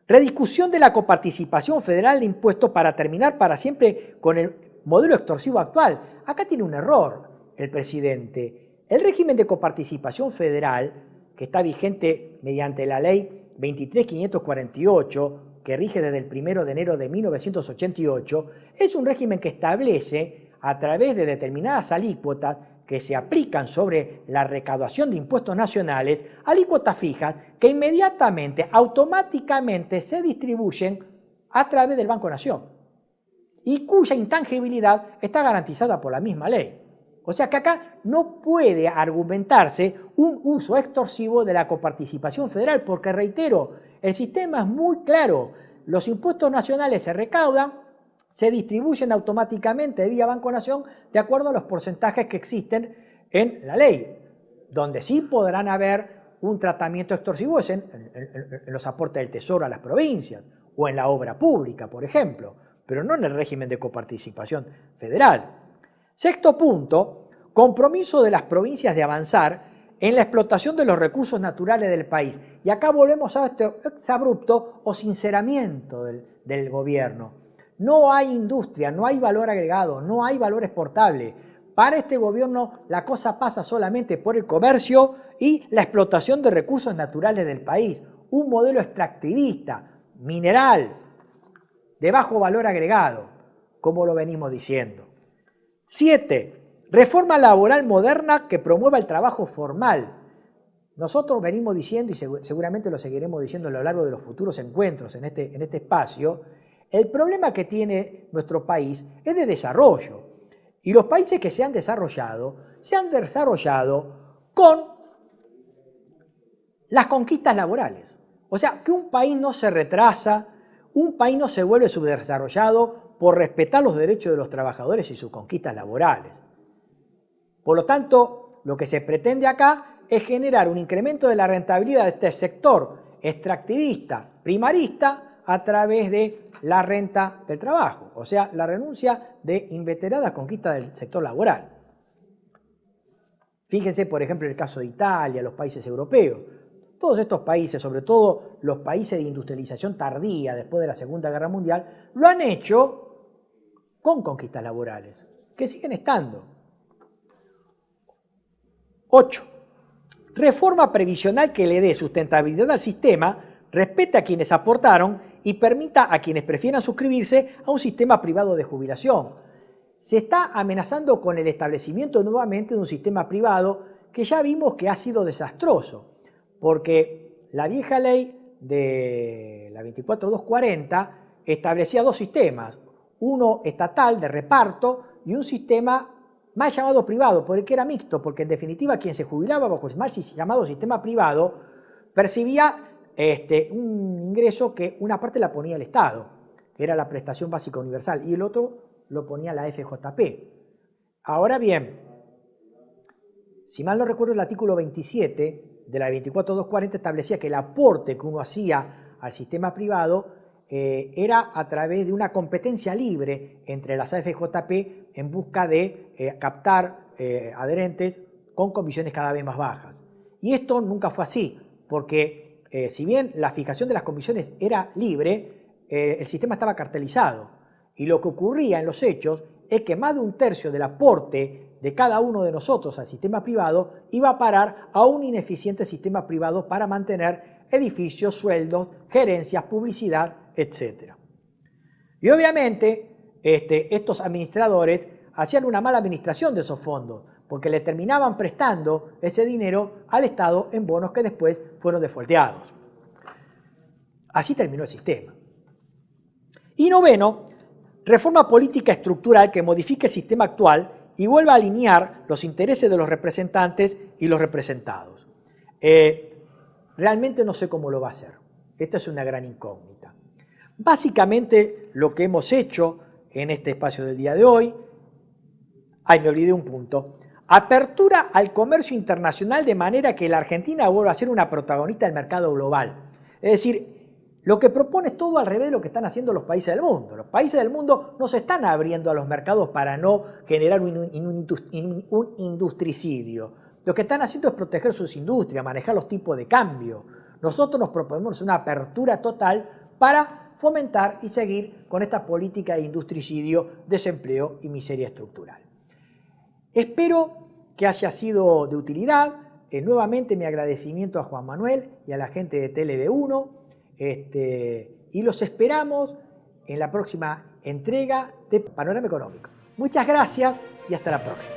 Rediscusión de la coparticipación federal de impuestos para terminar para siempre con el modelo extorsivo actual. Acá tiene un error el presidente. El régimen de coparticipación federal, que está vigente mediante la ley 23.548, que rige desde el 1 de enero de 1988, es un régimen que establece, a través de determinadas alícuotas que se aplican sobre la recaudación de impuestos nacionales, alícuotas fijas que inmediatamente, automáticamente se distribuyen a través del Banco Nación y cuya intangibilidad está garantizada por la misma ley. O sea que acá no puede argumentarse un uso extorsivo de la coparticipación federal porque, reitero, el sistema es muy claro. Los impuestos nacionales se recaudan, se distribuyen automáticamente vía Banco Nación de acuerdo a los porcentajes que existen en la ley. Donde sí podrán haber un tratamiento extorsivo es en los aportes del Tesoro a las provincias o en la obra pública, por ejemplo, pero no en el régimen de coparticipación federal. Sexto punto, compromiso de las provincias de avanzar en la explotación de los recursos naturales del país. Y acá volvemos a este exabrupto o sinceramiento del gobierno. No hay industria, no hay valor agregado, no hay valor exportable. Para este gobierno la cosa pasa solamente por el comercio y la explotación de recursos naturales del país. Un modelo extractivista, mineral, de bajo valor agregado, como lo venimos diciendo. 7. Reforma laboral moderna que promueva el trabajo formal. Nosotros venimos diciendo, y seguramente lo seguiremos diciendo a lo largo de los futuros encuentros en este espacio, el problema que tiene nuestro país es de desarrollo. Y los países que se han desarrollado con las conquistas laborales. O sea, que un país no se retrasa, un país no se vuelve subdesarrollado por respetar los derechos de los trabajadores y sus conquistas laborales. Por lo tanto, lo que se pretende acá es generar un incremento de la rentabilidad de este sector extractivista, primarista, a través de la renta del trabajo, o sea, la renuncia de inveteradas conquistas del sector laboral. Fíjense, por ejemplo, el caso de Italia, los países europeos. Todos estos países, sobre todo los países de industrialización tardía después de la Segunda Guerra Mundial, lo han hecho con conquistas laborales, que siguen estando. 8. Reforma previsional que le dé sustentabilidad al sistema, respete a quienes aportaron y permita a quienes prefieran suscribirse a un sistema privado de jubilación. Se está amenazando con el establecimiento nuevamente de un sistema privado que ya vimos que ha sido desastroso, porque la vieja ley de la 24240 establecía dos sistemas, uno estatal de reparto y un sistema mal llamado privado, porque era mixto, porque en definitiva quien se jubilaba bajo el mal llamado sistema privado percibía un ingreso que una parte la ponía el Estado, que era la prestación básica universal, y el otro lo ponía la FJP. Ahora bien, si mal no recuerdo, el artículo 27 de la 24240 establecía que el aporte que uno hacía al sistema privado era a través de una competencia libre entre las AFJP en busca de captar adherentes con comisiones cada vez más bajas. Y esto nunca fue así, porque si bien la fijación de las comisiones era libre, el sistema estaba cartelizado. Y lo que ocurría en los hechos es que más de un tercio del aporte de cada uno de nosotros al sistema privado iba a parar a un ineficiente sistema privado para mantener edificios, sueldos, gerencias, publicidad, etc. Y obviamente estos administradores hacían una mala administración de esos fondos, porque le terminaban prestando ese dinero al Estado en bonos que después fueron defolteados. Así terminó el sistema. Y noveno, reforma política estructural que modifique el sistema actual y vuelva a alinear los intereses de los representantes y los representados. Realmente no sé cómo lo va a hacer. Esta es una gran incógnita. Básicamente lo que hemos hecho en este espacio del día de hoy, me olvidé un punto, apertura al comercio internacional de manera que la Argentina vuelva a ser una protagonista del mercado global. Es decir, lo que propone es todo al revés de lo que están haciendo los países del mundo. Los países del mundo no se están abriendo a los mercados para no generar un industricidio. Lo que están haciendo es proteger sus industrias, manejar los tipos de cambio. Nosotros nos proponemos una apertura total para fomentar y seguir con esta política de industricidio, desempleo y miseria estructural. Espero que haya sido de utilidad. Nuevamente mi agradecimiento a Juan Manuel y a la gente de TLV1. Y los esperamos en la próxima entrega de Panorama Económico. Muchas gracias y hasta la próxima.